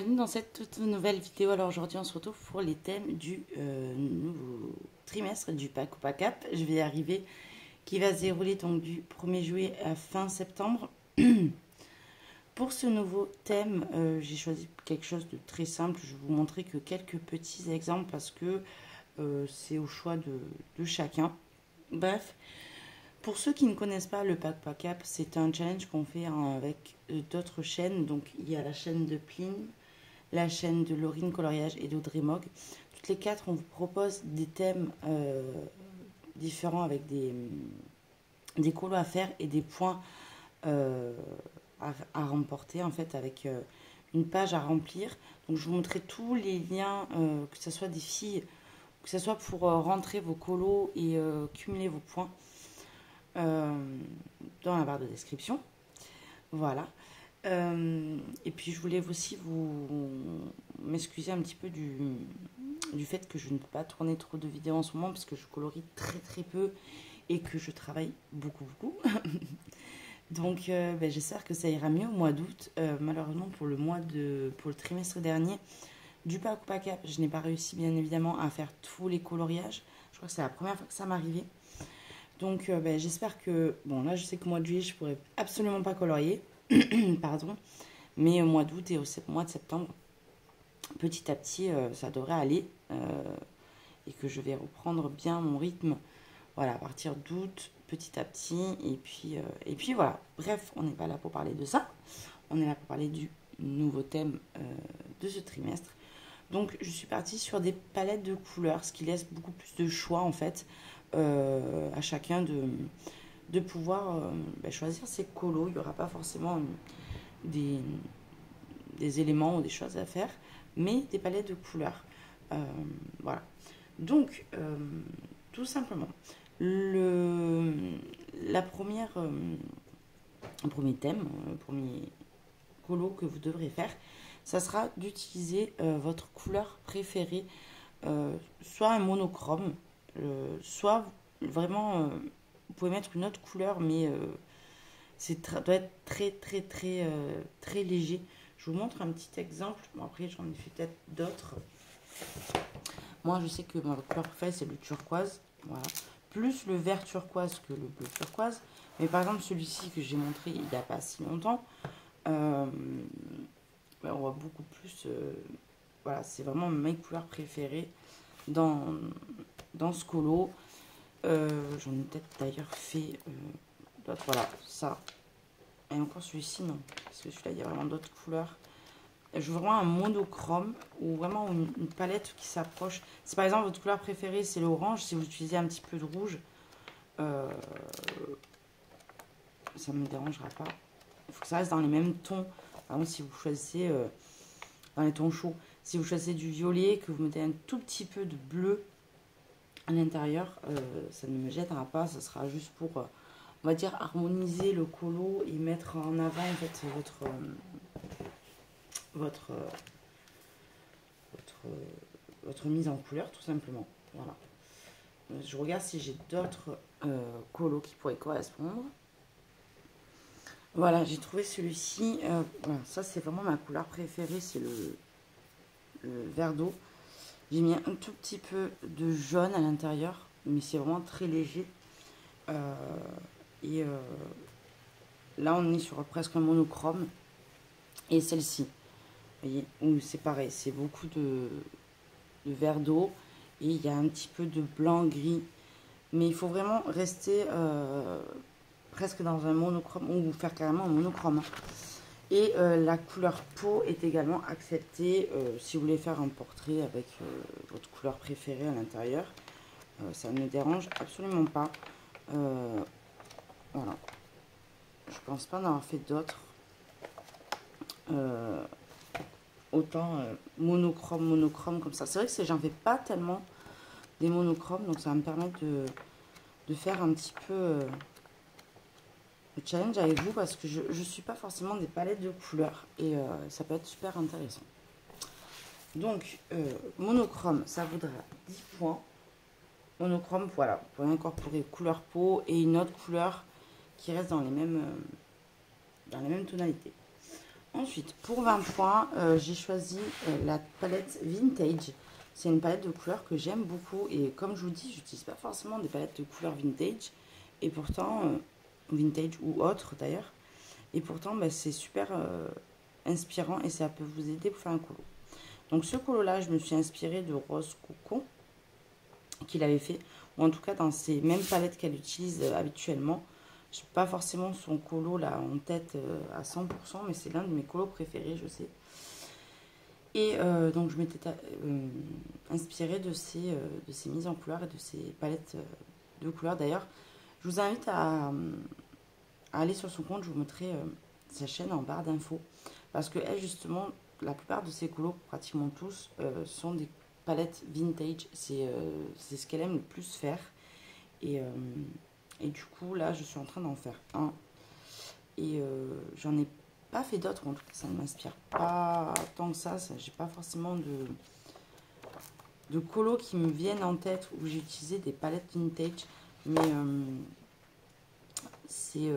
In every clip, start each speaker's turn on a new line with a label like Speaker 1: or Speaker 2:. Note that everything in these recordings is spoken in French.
Speaker 1: bienvenue dans cette toute nouvelle vidéo. Alors aujourd'hui on se retrouve pour les thèmes du nouveau trimestre du Pack ou Pas Cap. Je vais y arriver, qui va se dérouler donc du 1er juillet à fin septembre. Pour ce nouveau thème, j'ai choisi quelque chose de très simple. Je vais vous montrer que quelques petits exemples parce que c'est au choix de chacun. Bref, pour ceux qui ne connaissent pas le Pack Pas Cap, c'est un challenge qu'on fait avec d'autres chaînes. Donc il y a la chaîne de Pline, la chaîne de Laurine Coloriage et d'Audrey Mog. Toutes les quatre, on vous propose des thèmes différents avec des colos à faire et des points à remporter, en fait, avec une page à remplir. Donc je vous montrerai tous les liens, que ce soit des filles, que ce soit pour rentrer vos colos et cumuler vos points dans la barre de description. Voilà. Et puis je voulais aussi m'excuser un petit peu du fait que je ne peux pas tourner trop de vidéos en ce moment parce que je colorie très très peu et que je travaille beaucoup. Donc j'espère que ça ira mieux au mois d'août. Malheureusement pour le trimestre dernier du Pack ou Pas Cap, je n'ai pas réussi bien évidemment à faire tous les coloriages. Je crois que c'est la première fois que ça m'arrivait. Donc j'espère que, bon là je sais que au mois de juillet je pourrais absolument pas colorier, pardon, mais au mois d'août et au mois de septembre, petit à petit ça devrait aller et que je vais reprendre bien mon rythme, voilà, à partir d'août, petit à petit, et puis voilà. Bref, on n'est pas là pour parler de ça, on est là pour parler du nouveau thème de ce trimestre. Donc je suis partie sur des palettes de couleurs, ce qui laisse beaucoup plus de choix en fait à chacun de pouvoir choisir ses colos. Il n'y aura pas forcément des éléments ou des choses à faire, mais des palettes de couleurs. Voilà. Donc, tout simplement, le premier thème, le premier colo que vous devrez faire, ça sera d'utiliser votre couleur préférée, soit un monochrome, soit vraiment, vous pouvez mettre une autre couleur, mais doit être très léger. Je vous montre un petit exemple. Bon, après, j'en ai fait peut-être d'autres. Moi, je sais que ma couleur préférée, c'est le turquoise. Voilà. Plus le vert turquoise que le bleu turquoise. Mais par exemple, celui-ci que j'ai montré il n'y a pas si longtemps, on voit beaucoup plus. Voilà, c'est vraiment mes couleurs préférées dans ce colo. J'en ai peut-être d'ailleurs fait d'autres. Voilà, ça. Et encore celui-ci, non. Parce que celui-là, il y a vraiment d'autres couleurs. Je veux vraiment un monochrome ou vraiment une palette qui s'approche. Si par exemple votre couleur préférée c'est l'orange, si vous utilisez un petit peu de rouge, ça ne me dérangera pas. Il faut que ça reste dans les mêmes tons. Par exemple, si vous choisissez dans les tons chauds, si vous choisissez du violet, que vous mettez un tout petit peu de bleu à l'intérieur, ça ne me gênera pas. Ça sera juste pour, on va dire, harmoniser le colo et mettre en avant en fait votre mise en couleur, tout simplement. Voilà. Je regarde si j'ai d'autres colos qui pourraient correspondre. Voilà, j'ai trouvé celui-ci. Voilà, ça, c'est vraiment ma couleur préférée, c'est le vert d'eau. J'ai mis un tout petit peu de jaune à l'intérieur, mais c'est vraiment très léger. Là, on est sur presque un monochrome. Et celle-ci, vous voyez, où c'est pareil, c'est beaucoup de vert d'eau et il y a un petit peu de blanc gris, mais il faut vraiment rester presque dans un monochrome ou faire carrément un monochrome. Et la couleur peau est également acceptée si vous voulez faire un portrait avec votre couleur préférée à l'intérieur. Ça ne me dérange absolument pas. Voilà, je pense pas en avoir fait d'autres. Autant monochrome comme ça. C'est vrai que j'en fais pas tellement des monochromes, donc ça va me permettre de faire un petit peu le challenge avec vous parce que je suis pas forcément des palettes de couleurs et ça peut être super intéressant. Donc monochrome, ça vaudra 10 points. Monochrome, voilà, vous pouvez incorporer couleur peau et une autre couleur qui reste dans les mêmes tonalités. Ensuite, pour 20 points, j'ai choisi la palette Vintage. C'est une palette de couleurs que j'aime beaucoup. Et comme je vous dis, j'utilise pas forcément des palettes de couleurs vintage. Et pourtant, vintage ou autre d'ailleurs. Et pourtant, bah, c'est super inspirant et ça peut vous aider pour faire un colo. Donc ce colo-là, je me suis inspirée de Rose Coco, qu'il avait fait. Ou en tout cas, dans ces mêmes palettes qu'elle utilise habituellement. Je n'ai pas forcément son colo là en tête à 100%, mais c'est l'un de mes colos préférés, je sais. Et donc je m'étais inspirée de ces mises en couleur et de ces palettes de couleurs. D'ailleurs, je vous invite à aller sur son compte, je vous mettrai sa chaîne en barre d'infos. Parce que elle, justement, la plupart de ses colos, pratiquement tous, sont des palettes vintage. C'est ce qu'elle aime le plus faire. Et du coup, là, je suis en train d'en faire un. Et j'en ai pas fait d'autres. En tout cas, ça ne m'inspire pas tant que ça. J'ai pas forcément de colos qui me viennent en tête où j'ai utilisé des palettes vintage. Mais c'est...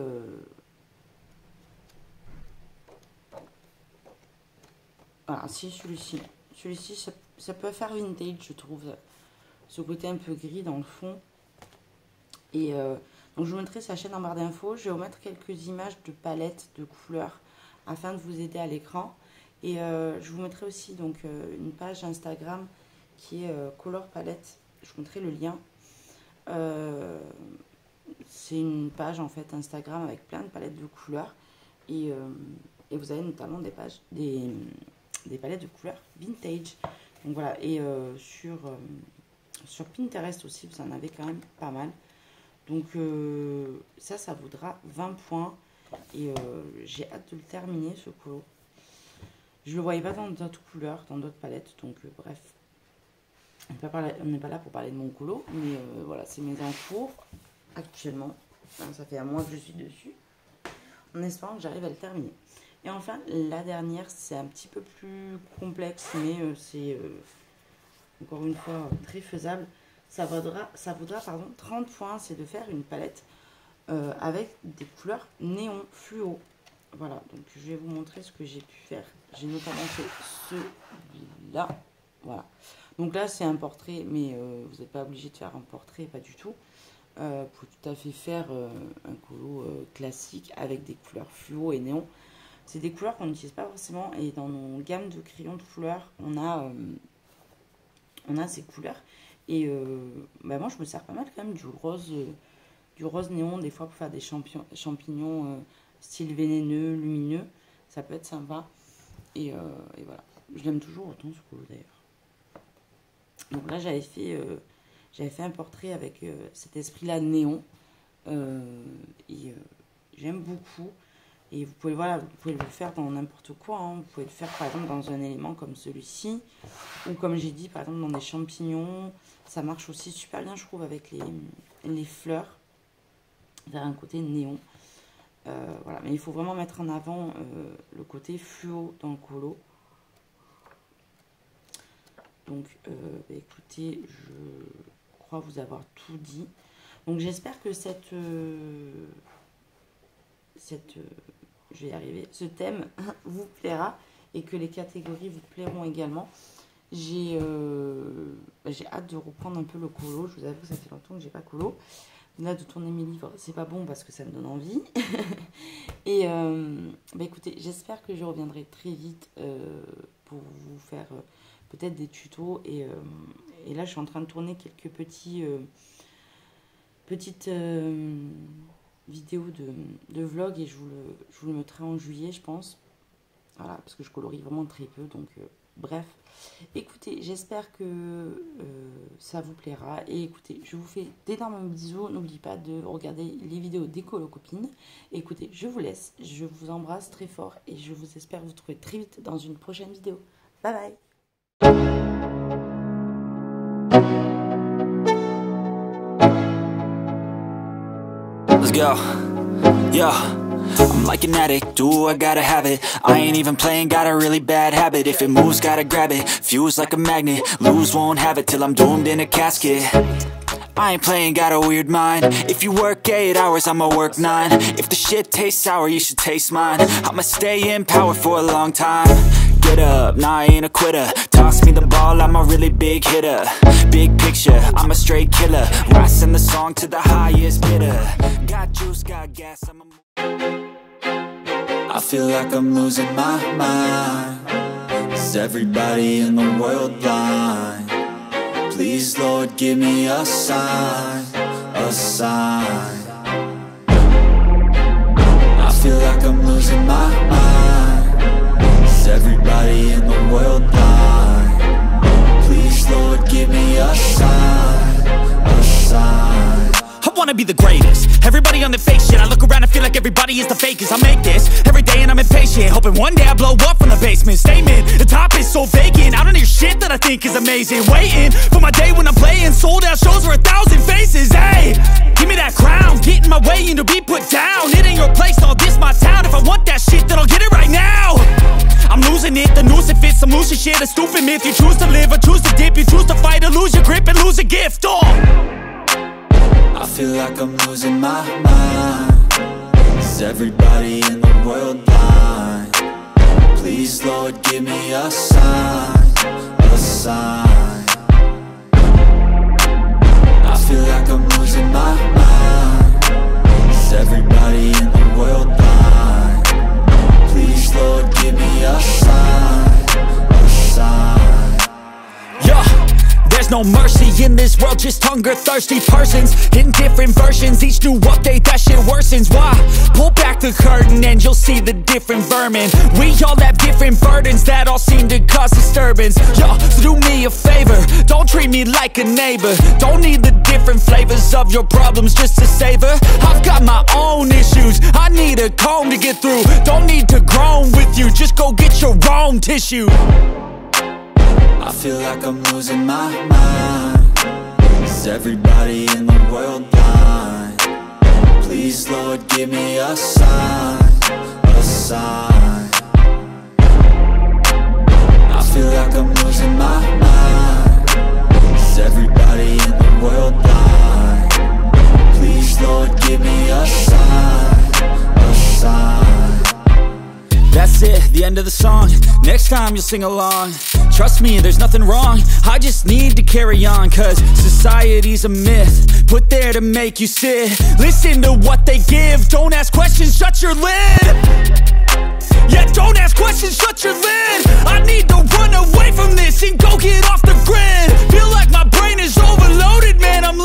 Speaker 1: voilà, si celui-ci. Celui-ci, ça peut faire vintage, je trouve. Ce côté un peu gris dans le fond. Et donc je vous mettrai sa chaîne en barre d'infos. Je vais vous mettre quelques images de palettes de couleurs afin de vous aider à l'écran. Et je vous mettrai aussi donc une page Instagram qui est Color Palette. Je vous mettrai le lien. C'est une page en fait Instagram avec plein de palettes de couleurs. Et vous avez notamment des pages, des palettes de couleurs vintage. Donc voilà. Et sur Pinterest aussi, vous en avez quand même pas mal. Donc ça vaudra 20 points. Et j'ai hâte de le terminer, ce colo. Je ne le voyais pas dans d'autres couleurs, dans d'autres palettes. Donc bref, on n'est pas là pour parler de mon colo. Mais voilà, c'est mes en cours actuellement. Enfin, ça fait un mois que je suis dessus. En espérant que j'arrive à le terminer. Et enfin, la dernière, c'est un petit peu plus complexe. Mais c'est encore une fois très faisable. Ça vaudra 30 points, c'est de faire une palette avec des couleurs néon fluo. Voilà, donc je vais vous montrer ce que j'ai pu faire. J'ai notamment fait celui-là. Voilà. Donc là, c'est un portrait, mais vous n'êtes pas obligé de faire un portrait, pas du tout. Vous pouvez tout à fait faire un colo classique avec des couleurs fluo et néon. C'est des couleurs qu'on n'utilise pas forcément. Et dans nos gammes de crayons de couleurs, on a ces couleurs. Et bah moi, je me sers pas mal quand même du rose néon, des fois pour faire des champignons style vénéneux, lumineux. Ça peut être sympa. Et voilà. Je l'aime toujours autant ce colo d'ailleurs. Donc là, j'avais fait un portrait avec cet esprit-là néon. J'aime beaucoup. Et vous pouvez le faire dans n'importe quoi. Hein. Vous pouvez le faire par exemple dans un élément comme celui-ci. Ou comme j'ai dit, par exemple dans des champignons. Ça marche aussi super bien, je trouve, avec les fleurs. Vers un côté néon. Voilà. Mais il faut vraiment mettre en avant le côté fluo dans le colo. Donc, écoutez, je crois vous avoir tout dit. Donc, j'espère que je vais y arriver, ce thème vous plaira et que les catégories vous plairont également. J'ai hâte de reprendre un peu le colo. Je vous avoue que ça fait longtemps que j'ai pas colo. Là, de tourner mes livres, c'est pas bon parce que ça me donne envie. Et écoutez, j'espère que je reviendrai très vite pour vous faire peut-être des tutos. Et là, je suis en train de tourner quelques petites vidéos de vlog et je vous le mettrai en juillet, je pense. Voilà, parce que je colorie vraiment très peu. Donc, bref. Écoutez, j'espère que ça vous plaira. Et écoutez, je vous fais d'énormes bisous. N'oubliez pas de regarder les vidéos des colocopines. Écoutez, je vous laisse. Je vous embrasse très fort. Et je vous espère vous trouver très vite dans une prochaine vidéo. Bye bye. Let's go. Yo. I'm like an addict, do I gotta have it. I ain't even playing, got a really bad habit. If it moves, gotta grab it, fuse like a magnet. Lose, won't have it till I'm doomed in a casket.
Speaker 2: I ain't playing, got a weird mind. If you work 8 hours, I'ma work 9. If the shit tastes sour, you should taste mine. I'ma stay in power for a long time. Get up, nah, I ain't a quitter. Toss me the ball, I'm a really big hitter. Big picture, I'm a straight killer. Rising the song to the highest bidder. Got juice, got gas, I feel like I'm losing my mind. Is everybody in the world blind? Please, Lord, give me a sign, a sign. I feel like I'm losing my mind. Is everybody in the world blind? Please, Lord, give me a sign, a sign.
Speaker 3: I wanna be the greatest. Everybody on the fake shit. I look around and feel like everybody is the fakest. I make this every day and I'm impatient, hoping one day I blow up from the basement. Statement, the top is so vacant. I don't hear shit that I think is amazing. Waiting for my day when I'm playing sold out shows for 1,000 faces. Hey, give me that crown, get in my way and to be put down. It ain't your place, all this my town. If I want that shit, then I'll get it right now. I'm losing it, the noose it fits. I'm losing shit, a stupid myth. You choose to live or choose to dip. You choose to fight or lose your grip and lose a gift.
Speaker 2: I feel like I'm losing my mind. Is everybody in the world blind? Please, Lord, give me a sign, a sign. I feel like I'm losing my mind. Is everybody in the world blind? Please, Lord, give me a sign, a sign.
Speaker 3: Yeah. There's no mercy in this world, just hunger-thirsty persons in different versions. Each new update, that shit worsens. Why? Pull back the curtain and you'll see the different vermin. We all have different burdens that all seem to cause disturbance. Yo, so do me a favor, don't treat me like a neighbor. Don't need the different flavors of your problems just to savor. I've got my own issues, I need a comb to get through. Don't need to groan with you, just go get your own tissue.
Speaker 2: I feel like I'm losing my mind. Is everybody in the world blind? Please, Lord, give me a sign, a sign. I feel like I'm losing my mind. Is everybody in the world blind? Please, Lord, give me a sign, a sign.
Speaker 3: That's it, the end of the song. Next time you'll sing along. Trust me, there's nothing wrong. I just need to carry on, cause society's a myth put there to make you sit. Listen to what they give. Don't ask questions, shut your lid. Yeah, don't ask questions, shut your lid. I need to run away from this and go get off the grid. Feel like my brain is overloaded, man, I'm